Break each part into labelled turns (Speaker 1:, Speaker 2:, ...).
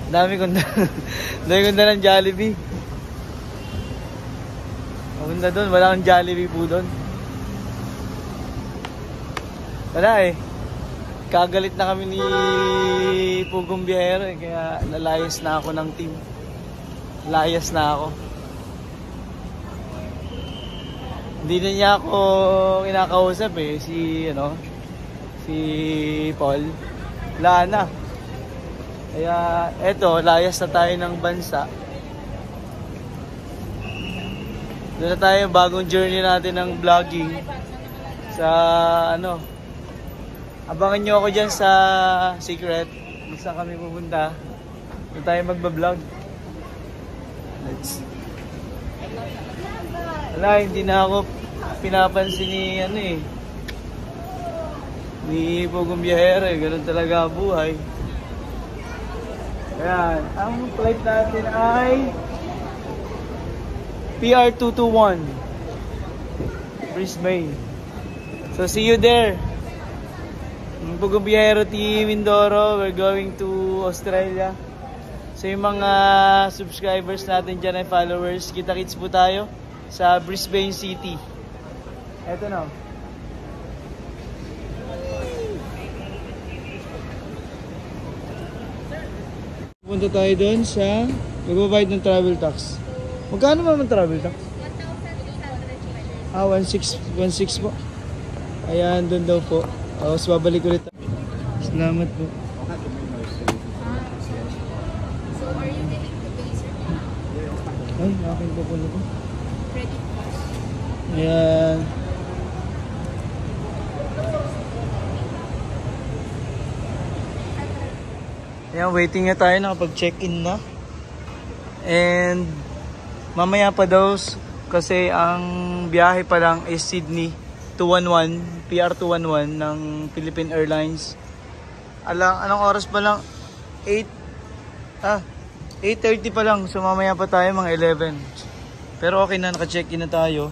Speaker 1: Dami kong dami kong dalang Jollibee. Pumunta doon, wala akong Jollibee po doon. Wala eh. Kagalit na kami ni Pugong Biyahero eh, kaya lalayas na ako ng team. Layas na ako. Hindi na niya ako kinakausap eh, si Paul. Wala na. Kaya eto, layas na tayo ng bansa. Doon na tayo, bagong journey natin ng vlogging. Sa abangan nyo ako dyan sa Secret. Kung saan kami pupunta. Doon tayo magbablog. Wala, hindi na ako pinapansin ni Pugong Biyahero eh. Ganun talaga ang buhay. Ayan, ang flight natin ay PR221 Brisbane. So see you there. Pugong Biyahero Team Mindoro, we're going to Australia. So yung mga subscribers natin dyan ay followers, kita-kits po tayo sa Brisbane City. Eto na. Punta tayo doon sa magbabayad ng travel tax. Magkano naman travel tax? 1,600. 16 po. Ayan, doon daw po. Tapos babalik ulit. Salamat po.
Speaker 2: So, are you willing to pay, sir?
Speaker 1: Ay, akin po po na po.
Speaker 2: Credit card.
Speaker 1: Ayan. Ayan, waiting na tayo. Nakapag-check-in na. And mamaya pa daw kasi ang biyahe pa lang is Sydney 211, PR211 ng Philippine Airlines. Anong oras pa lang? 8:30 pa lang. So mamaya pa tayo mga 11. Pero okay na, naka-check-in na tayo.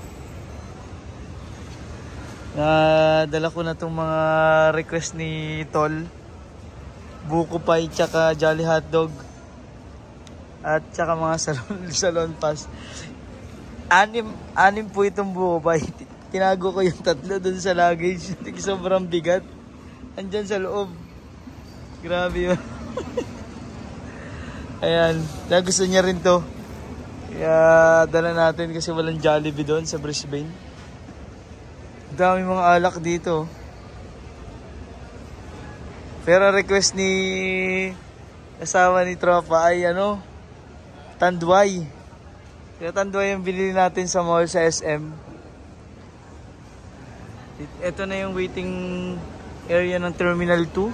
Speaker 1: Dala ko na itong mga request ni Tol. Buko pie, tsaka Jolly Hotdog. At tsaka mga salon pass. Anim po itong buko pie. Tinago ko yung 3 dun sa luggage. Sobrang bigat. Andyan sa loob. Grabe yun. Ayan. Gusto niya rin to. Kaya dala natin kasi walang Jollibee doon sa Brisbane. Dami mga alak dito. Pero request ni asawa ni Tropa ay Tanduay. Kaya Tanduay yung binili natin sa mall sa SM. Ito na yung waiting area ng Terminal 2.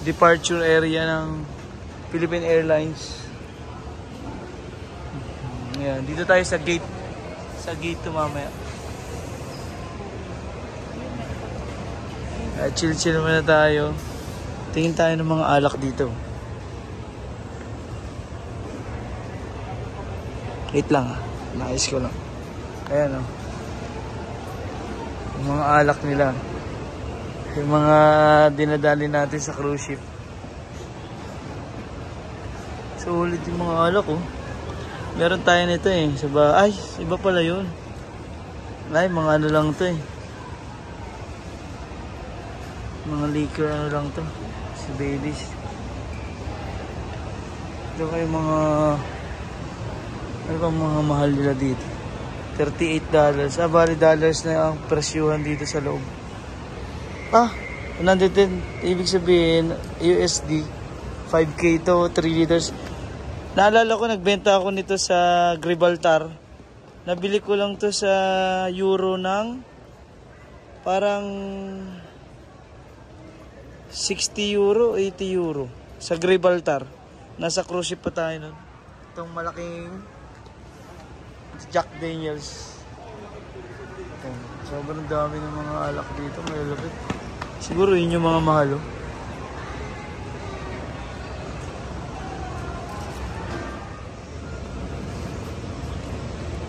Speaker 1: Departure area ng Philippine Airlines. Ayan, dito tayo sa gate. Sa gate to mamaya. Chill-chill muna tayo. Tingin tayo ng mga alak dito. Wait lang ha. Naayos ko lang. Ayan o. Yung mga alak nila. Yung mga dinadali natin sa cruise ship. Sulit yung mga alak oh. Meron tayo nito eh. Ay, iba pala yun. Ay, mga ano lang to eh. Mga liquor ano lang to. Si Baileys. Ito kayo mga ano bang mga mahal nila dito. $38. Bali dollars na ang presyuhan dito sa loob. 110. Ibig sabihin USD 5K to 3 liters. Naalala ko nagbenta ako nito sa Gibraltar. Nabili ko lang to sa euro ng parang 60 euro, 80 euro sa Gibraltar. Nasa cruise ship pa tayo nun. Itong malaking Jack Daniels. Sobrang dami ng mga alak dito. Malalapit. Siguro yun yung mga mahal.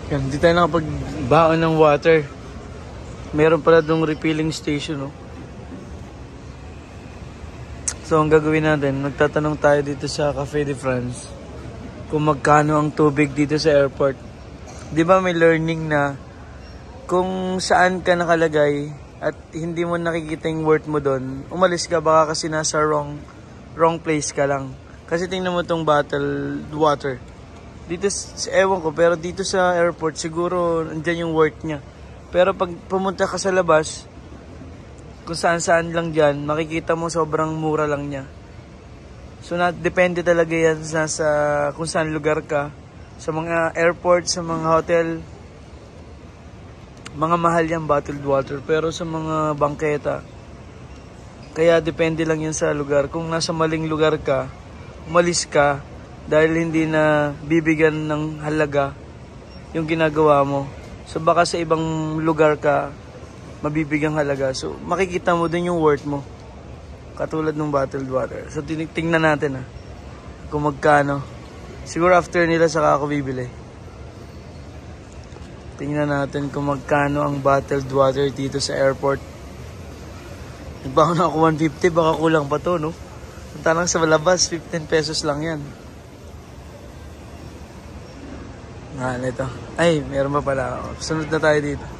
Speaker 1: Yan, hindi tayo nakapagbaon ng water. Meron pala dong refilling station. So, ang gagawin natin, magtatanong tayo dito sa Cafe de France kung magkano ang tubig dito sa airport. Di ba may learning na kung saan ka nakalagay at hindi mo nakikita yung worth mo doon, umalis ka, baka kasi nasa wrong place ka lang. Kasi tingnan mo tong bottled water. Dito, ewan ko, pero dito sa airport, siguro andyan yung worth niya. Pero pag pumunta ka sa labas, kung saan-saan lang dyan, makikita mo sobrang mura lang niya. So, depende talaga yan sa kung saan lugar ka. Sa mga airport, sa mga hotel, mga mahal yung bottled water. Pero sa mga bangketa, kaya depende lang yan sa lugar. Kung nasa maling lugar ka, umalis ka dahil hindi na bibigyan ng halaga yung ginagawa mo. So, baka sa ibang lugar ka, mabibigang halaga. So, makikita mo din yung worth mo. Katulad ng bottled water. So, tingnan natin kung magkano. Siguro after nila saka ako bibili. Tingnan natin kung magkano ang bottled water dito sa airport. Nagbaho na ako 150, baka kulang pa to, no? Punta lang sa labas, 15 pesos lang yan. Ito. Ay, meron pa pala. Sunod na tayo dito.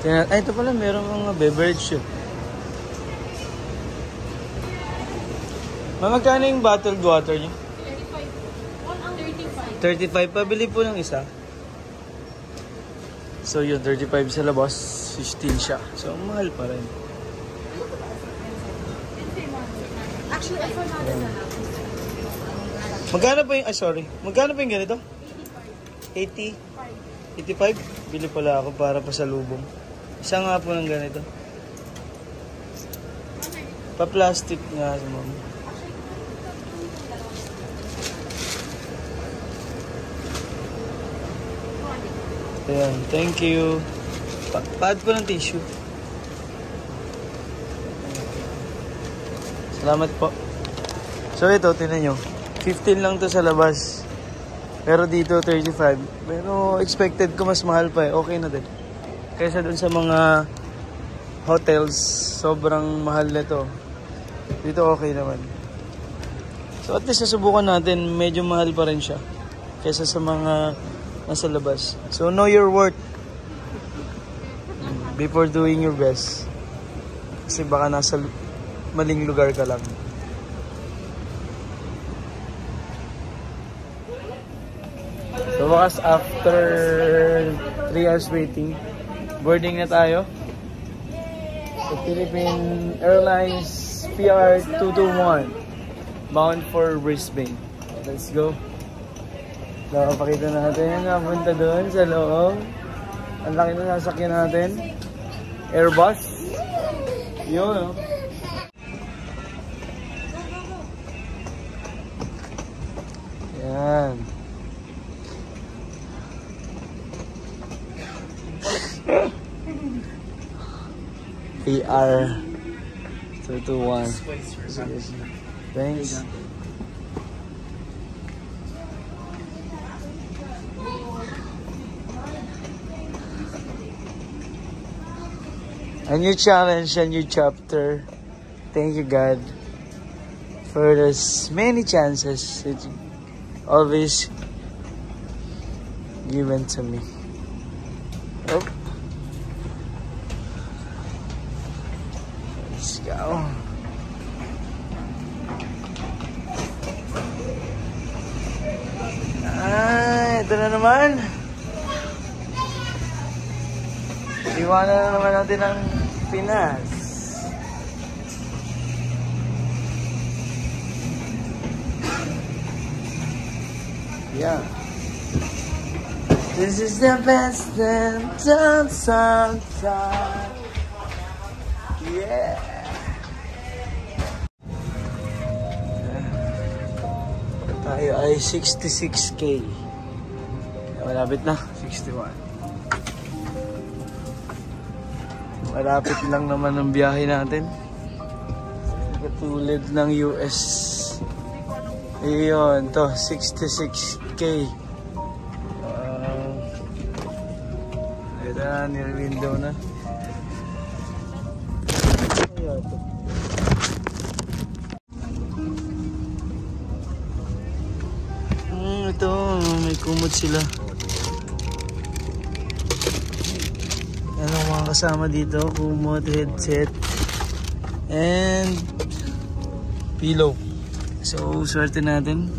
Speaker 1: Ay, ito pala, meron mga beverage. Magkano yung bottled water nyo? 35. 35. Pabili po ng isa. So yun, 35 sa labas, 15 siya. So, mahal pa rin.
Speaker 2: Actually, I forgot na lang.
Speaker 1: Magkano pa yung, magkano pa yung ganito? 80? 85? Bili pala ako para pa sa lubong. Isa nga po ng ganito. Pa-plastic nga sa mama. Ayan, thank you. Pa-add ko ng tissue. Salamat po. So ito, tinan nyo. 15 lang to sa labas. Pero dito, 35. Pero expected ko mas mahal pa eh. Okay na din. Kaysa dun sa mga hotels, sobrang mahal nito. Dito okay naman. So at least nasubukan natin, medyo mahal pa rin siya. Kaysa sa mga nasa labas. So know your worth before doing your best. Kasi baka nasa maling lugar ka lang. So wakas after 3 hours waiting, boarding na tayo. So, Philippine Airlines PR221 bound for Brisbane. Let's go. Nakapakita natin ang punta doon sa loob. Ang laki na sasakyan natin. Airbus. Yun, no? Yan. PR221. Thanks. A new challenge, a new chapter. Thank you, God, for this many chances that you always given to me. Oh. Let's go. Ito na naman. Iwanan na naman natin ang Pinas. Yeah. This is the best and done sometime. Yeah. Tayo ay 66K. Malapit na, 61. Malapit lang naman ang biyahe natin. Katulad ng US. Ayun, to 66K. Tira, near window na. Kaya ito. Ito, may kumot sila. Ano mga kasama dito? Kumot, headset, and pillow. So, swerte natin.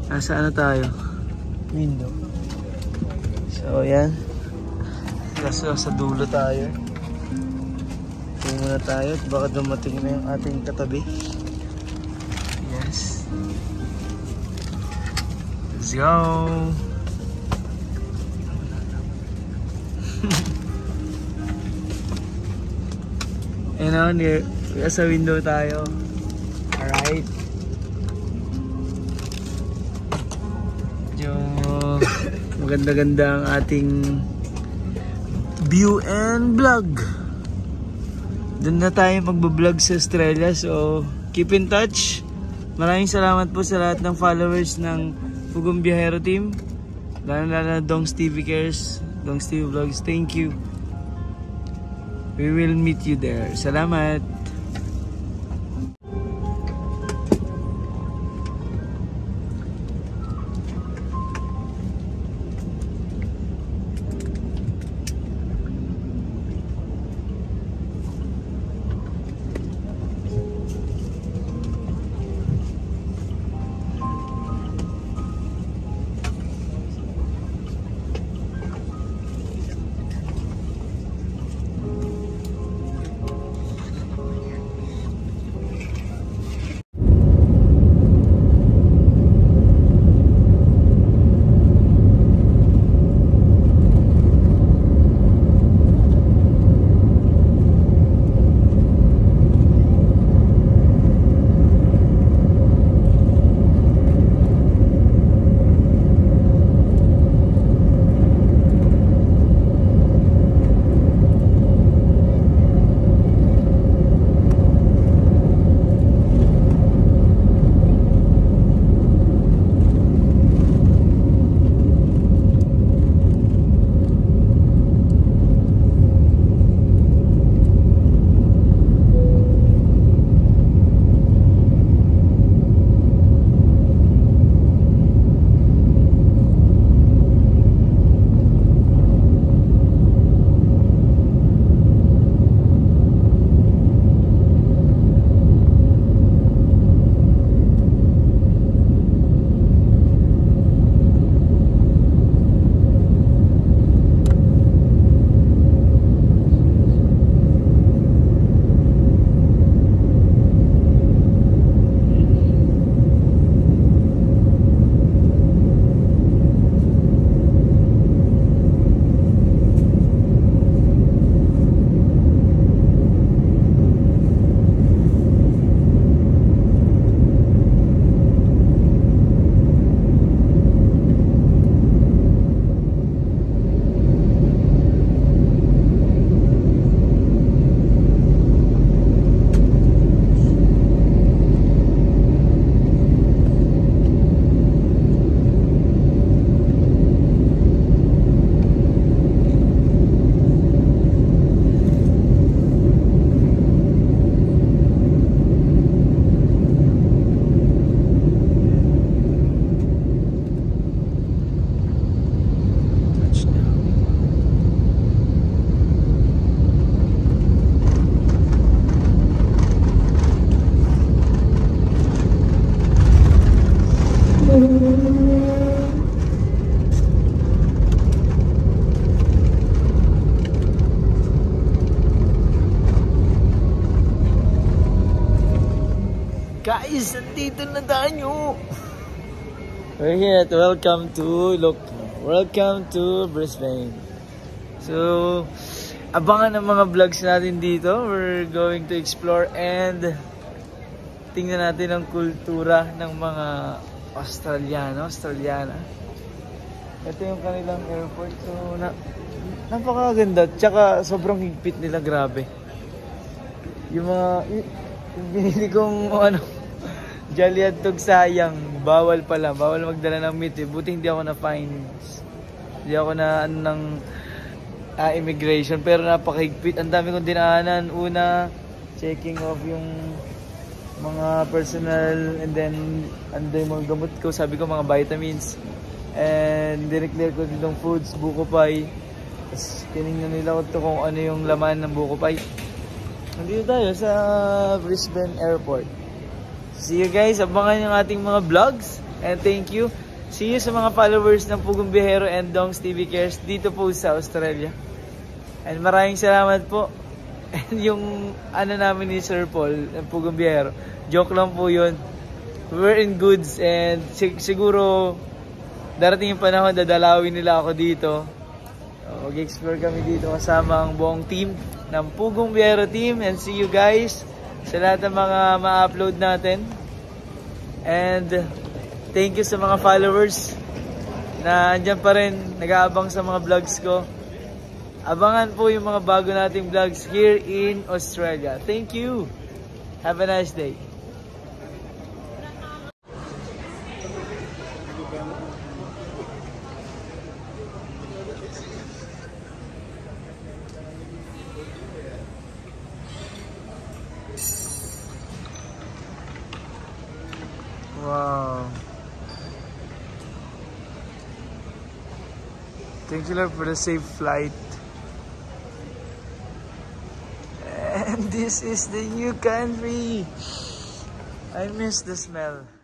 Speaker 1: Nasa ano tayo? Window. So, yan. Kaso sa dulo tayo. Ito muna tayo at baka dumating na yung ating katabi. Yes. Let's go! Near sa window tayo. Alright. Yung maganda-ganda ang ating view and vlog. Doon na tayo magbablog sa Australia. So, keep in touch. Maraming salamat po sa lahat ng followers ng Pugong Biyahero Team. Lalo-lalo na Dongs TV Cares, Dongs TV Vlogs. Thank you. We will meet you there. Salamat. Guys, nandito na tayo. We're here at welcome to Brisbane. So, abangan ang mga vlogs natin dito. We're going to explore and tingnan natin ang kultura ng mga Australiana. Ito yung kanilang airport. So, napakaganda. Tsaka sobrang higpit nila, grabe. Yung binili kong Jolly Hotdog, sayang. Bawal magdala ng meat eh. Buti hindi ako na-fine. Hindi ako na immigration, pero napakahigpit. Ang dami kong dinaanan. Una, checking off yung mga personal, and then andun yung mga gamot ko, sabi ko mga vitamins, and dineclare ko ditong foods, buko pie. Tapos tinignan nila ko kung ano yung laman ng buko pie. Nandito tayo sa Brisbane Airport. See you guys, abangan yung ating mga vlogs, and thank you. See you sa mga followers ng Pugong Biyahero and Dongs TV Cares dito po sa Australia. And maraming salamat po. And yung ano namin ni Sir Paul ng Pugong Biyahero, joke lang po yun. We're in goods, and siguro darating yung panahon dadalawin nila ako dito. Mag-explore kami dito kasama ang buong team ng Pugong Biyahero team, and see you guys sa lahat ng mga ma-upload natin. And thank you sa mga followers na andyan pa rin, nag-aabang sa mga vlogs ko. Abangan po yung mga bago nating vlogs here in Australia. Thank you. Have a nice day. Wow. Thank you, Lord, for the safe flight. And this is the new country. I miss the smell.